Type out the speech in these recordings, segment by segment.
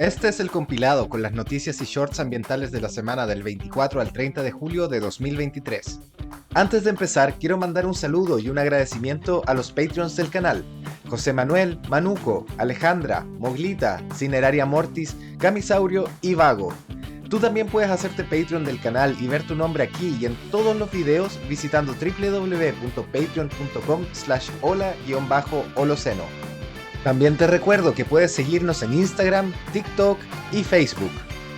Este es el compilado con las noticias y shorts ambientales de la semana del 24 al 30 de julio de 2023. Antes de empezar, quiero mandar un saludo y un agradecimiento a los Patreons del canal: José Manuel, Manuco, Alejandra, Moglita, Cineraria Mortis, Camisaurio y Vago. Tú también puedes hacerte Patreon del canal y ver tu nombre aquí y en todos los videos visitando www.patreon.com/hola-holoceno. También te recuerdo que puedes seguirnos en Instagram, TikTok y Facebook.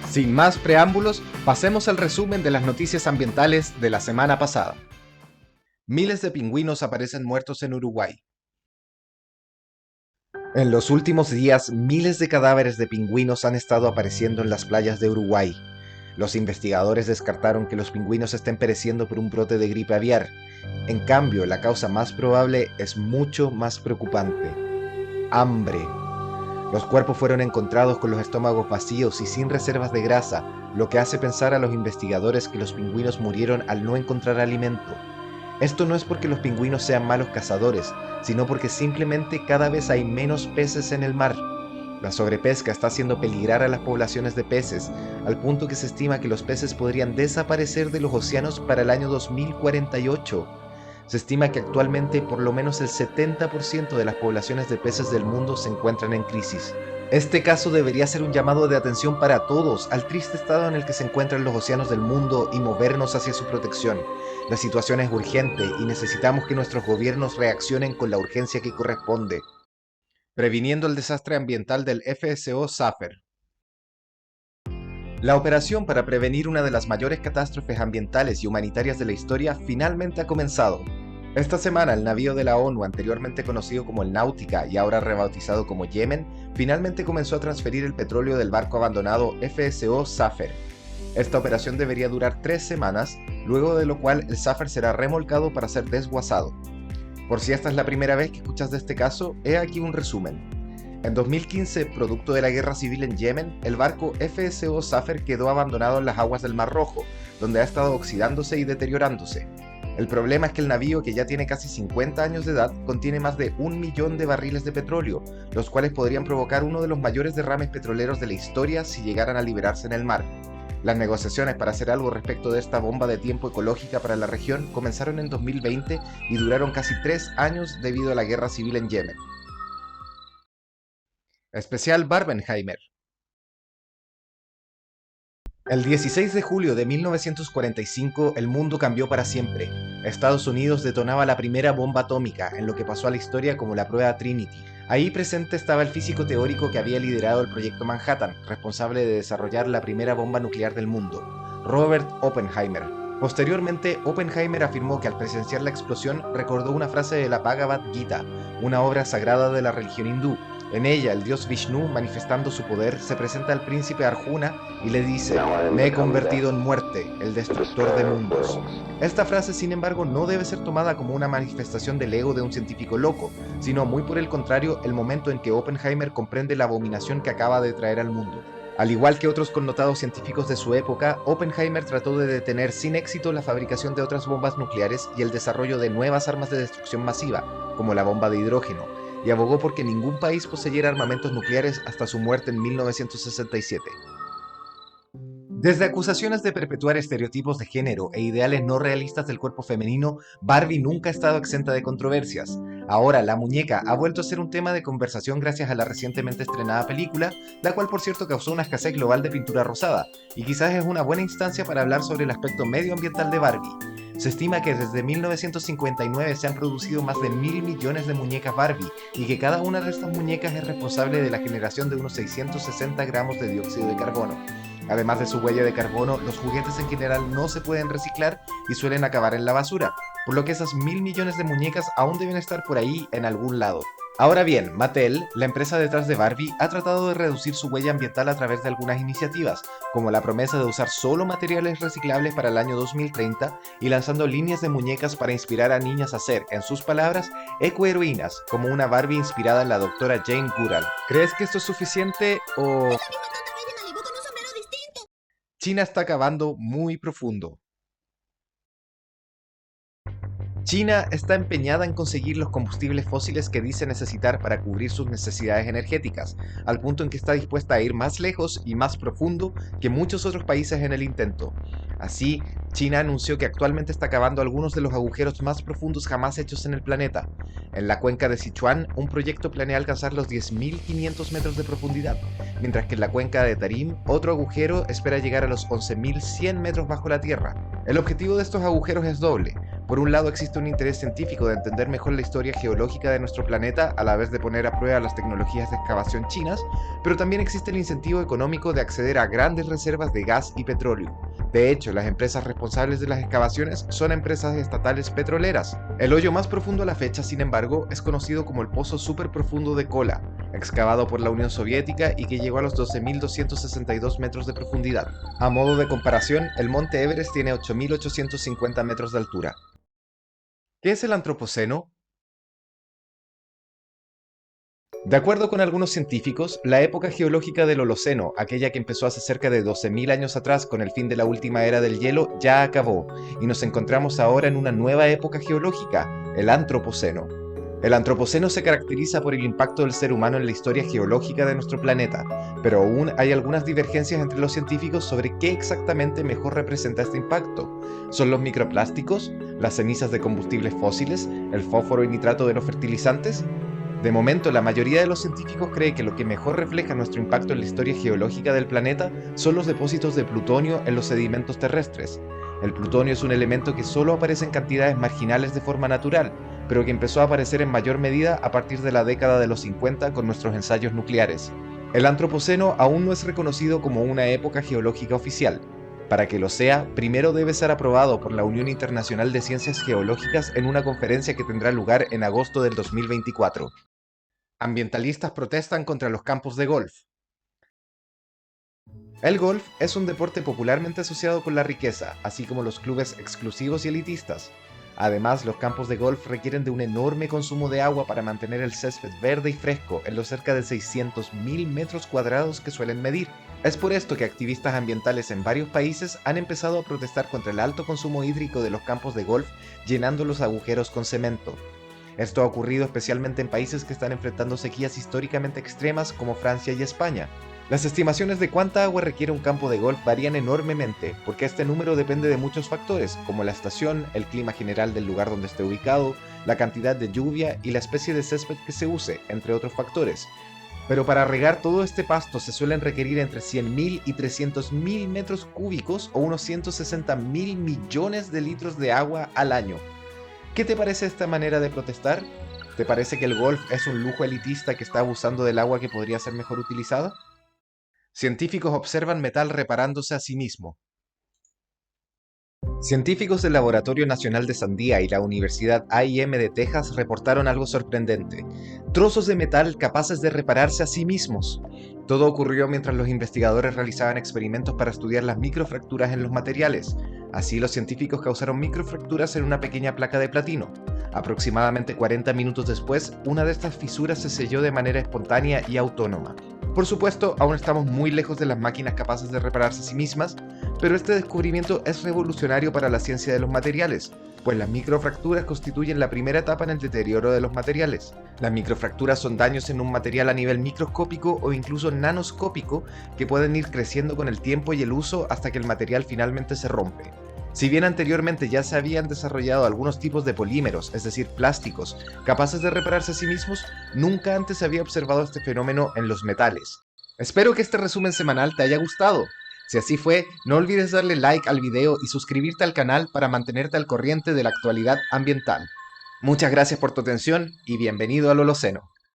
Sin más preámbulos, pasemos al resumen de las noticias ambientales de la semana pasada. Miles de pingüinos aparecen muertos en Uruguay. En los últimos días, miles de cadáveres de pingüinos han estado apareciendo en las playas de Uruguay. Los investigadores descartaron que los pingüinos estén pereciendo por un brote de gripe aviar. En cambio, la causa más probable es mucho más preocupante: hambre. Los cuerpos fueron encontrados con los estómagos vacíos y sin reservas de grasa, lo que hace pensar a los investigadores que los pingüinos murieron al no encontrar alimento. Esto no es porque los pingüinos sean malos cazadores, sino porque simplemente cada vez hay menos peces en el mar. La sobrepesca está haciendo peligrar a las poblaciones de peces, al punto que se estima que los peces podrían desaparecer de los océanos para el año 2048. Se estima que actualmente por lo menos el 70% de las poblaciones de peces del mundo se encuentran en crisis. Este caso debería ser un llamado de atención para todos al triste estado en el que se encuentran los océanos del mundo y movernos hacia su protección. La situación es urgente y necesitamos que nuestros gobiernos reaccionen con la urgencia que corresponde. Previniendo el desastre ambiental del FSO Safer. La operación para prevenir una de las mayores catástrofes ambientales y humanitarias de la historia finalmente ha comenzado. Esta semana el navío de la ONU, anteriormente conocido como el Náutica y ahora rebautizado como Yemen, finalmente comenzó a transferir el petróleo del barco abandonado FSO Safer. Esta operación debería durar 3 semanas, luego de lo cual el Safer será remolcado para ser desguazado. Por si esta es la primera vez que escuchas de este caso, he aquí un resumen. En 2015, producto de la guerra civil en Yemen, el barco FSO Safer quedó abandonado en las aguas del Mar Rojo, donde ha estado oxidándose y deteriorándose. El problema es que el navío, que ya tiene casi 50 años de edad, contiene más de 1 millón de barriles de petróleo, los cuales podrían provocar uno de los mayores derrames petroleros de la historia si llegaran a liberarse en el mar. Las negociaciones para hacer algo respecto de esta bomba de tiempo ecológica para la región comenzaron en 2020 y duraron casi 3 años debido a la guerra civil en Yemen. Especial Barbenheimer. El 16 de julio de 1945, el mundo cambió para siempre. Estados Unidos detonaba la primera bomba atómica, en lo que pasó a la historia como la prueba Trinity. Ahí presente estaba el físico teórico que había liderado el proyecto Manhattan, responsable de desarrollar la primera bomba nuclear del mundo: Robert Oppenheimer. Posteriormente, Oppenheimer afirmó que al presenciar la explosión recordó una frase de la Bhagavad Gita, una obra sagrada de la religión hindú. En ella, el dios Vishnu, manifestando su poder, se presenta al príncipe Arjuna y le dice: "Me he convertido en muerte, el destructor de mundos". Esta frase, sin embargo, no debe ser tomada como una manifestación del ego de un científico loco, sino muy por el contrario, el momento en que Oppenheimer comprende la abominación que acaba de traer al mundo. Al igual que otros connotados científicos de su época, Oppenheimer trató de detener sin éxito la fabricación de otras bombas nucleares y el desarrollo de nuevas armas de destrucción masiva, como la bomba de hidrógeno, y abogó por que ningún país poseyera armamentos nucleares hasta su muerte en 1967. Desde acusaciones de perpetuar estereotipos de género e ideales no realistas del cuerpo femenino, Barbie nunca ha estado exenta de controversias. Ahora, la muñeca ha vuelto a ser un tema de conversación gracias a la recientemente estrenada película, la cual por cierto causó una escasez global de pintura rosada, y quizás es una buena instancia para hablar sobre el aspecto medioambiental de Barbie. Se estima que desde 1959 se han producido más de 1.000 millones de muñecas Barbie, y que cada una de estas muñecas es responsable de la generación de unos 660 gramos de dióxido de carbono. Además de su huella de carbono, los juguetes en general no se pueden reciclar y suelen acabar en la basura, por lo que esas 1.000 millones de muñecas aún deben estar por ahí en algún lado. Ahora bien, Mattel, la empresa detrás de Barbie, ha tratado de reducir su huella ambiental a través de algunas iniciativas, como la promesa de usar solo materiales reciclables para el año 2030 y lanzando líneas de muñecas para inspirar a niñas a ser, en sus palabras, ecoheroínas, como una Barbie inspirada en la doctora Jane Goodall. ¿Crees que esto es suficiente o...? China está cavando muy profundo. China está empeñada en conseguir los combustibles fósiles que dice necesitar para cubrir sus necesidades energéticas, al punto en que está dispuesta a ir más lejos y más profundo que muchos otros países en el intento. Así, China anunció que actualmente está cavando algunos de los agujeros más profundos jamás hechos en el planeta. En la cuenca de Sichuan, un proyecto planea alcanzar los 10.500 metros de profundidad, mientras que en la cuenca de Tarim, otro agujero espera llegar a los 11.100 metros bajo la tierra. El objetivo de estos agujeros es doble. Por un lado, existe un interés científico de entender mejor la historia geológica de nuestro planeta a la vez de poner a prueba las tecnologías de excavación chinas, pero también existe el incentivo económico de acceder a grandes reservas de gas y petróleo. De hecho, las empresas responsables de las excavaciones son empresas estatales petroleras. El hoyo más profundo a la fecha, sin embargo, es conocido como el Pozo Superprofundo de Kola, excavado por la Unión Soviética y que llegó a los 12.262 metros de profundidad. A modo de comparación, el monte Everest tiene 8.850 metros de altura. ¿Qué es el Antropoceno? De acuerdo con algunos científicos, la época geológica del Holoceno, aquella que empezó hace cerca de 12.000 años atrás con el fin de la última era del hielo, ya acabó, y nos encontramos ahora en una nueva época geológica, el Antropoceno. El Antropoceno se caracteriza por el impacto del ser humano en la historia geológica de nuestro planeta, pero aún hay algunas divergencias entre los científicos sobre qué exactamente mejor representa este impacto. ¿Son los microplásticos, las cenizas de combustibles fósiles, el fósforo y nitrato de los fertilizantes? De momento, la mayoría de los científicos cree que lo que mejor refleja nuestro impacto en la historia geológica del planeta son los depósitos de plutonio en los sedimentos terrestres. El plutonio es un elemento que solo aparece en cantidades marginales de forma natural, pero que empezó a aparecer en mayor medida a partir de la década de los 50 con nuestros ensayos nucleares. El Antropoceno aún no es reconocido como una época geológica oficial. Para que lo sea, primero debe ser aprobado por la Unión Internacional de Ciencias Geológicas en una conferencia que tendrá lugar en agosto del 2024. Ambientalistas protestan contra los campos de golf. El golf es un deporte popularmente asociado con la riqueza, así como los clubes exclusivos y elitistas. Además, los campos de golf requieren de un enorme consumo de agua para mantener el césped verde y fresco en los cerca de 600.000 metros cuadrados que suelen medir. Es por esto que activistas ambientales en varios países han empezado a protestar contra el alto consumo hídrico de los campos de golf, llenando los agujeros con cemento. Esto ha ocurrido especialmente en países que están enfrentando sequías históricamente extremas como Francia y España. Las estimaciones de cuánta agua requiere un campo de golf varían enormemente, porque este número depende de muchos factores, como la estación, el clima general del lugar donde esté ubicado, la cantidad de lluvia y la especie de césped que se use, entre otros factores. Pero para regar todo este pasto se suelen requerir entre 100.000 y 300.000 metros cúbicos o unos 160.000 millones de litros de agua al año. ¿Qué te parece esta manera de protestar? ¿Te parece que el golf es un lujo elitista que está abusando del agua que podría ser mejor utilizada? Científicos observan metal reparándose a sí mismo. Científicos del Laboratorio Nacional de Sandía y la Universidad A&M de Texas reportaron algo sorprendente: trozos de metal capaces de repararse a sí mismos. Todo ocurrió mientras los investigadores realizaban experimentos para estudiar las microfracturas en los materiales. Así, los científicos causaron microfracturas en una pequeña placa de platino. Aproximadamente 40 minutos después, una de estas fisuras se selló de manera espontánea y autónoma. Por supuesto, aún estamos muy lejos de las máquinas capaces de repararse a sí mismas, pero este descubrimiento es revolucionario para la ciencia de los materiales, pues las microfracturas constituyen la primera etapa en el deterioro de los materiales. Las microfracturas son daños en un material a nivel microscópico o incluso nanoscópico que pueden ir creciendo con el tiempo y el uso hasta que el material finalmente se rompe. Si bien anteriormente ya se habían desarrollado algunos tipos de polímeros, es decir, plásticos, capaces de repararse a sí mismos, nunca antes se había observado este fenómeno en los metales. Espero que este resumen semanal te haya gustado. Si así fue, no olvides darle like al video y suscribirte al canal para mantenerte al corriente de la actualidad ambiental. Muchas gracias por tu atención y bienvenido al Holoceno.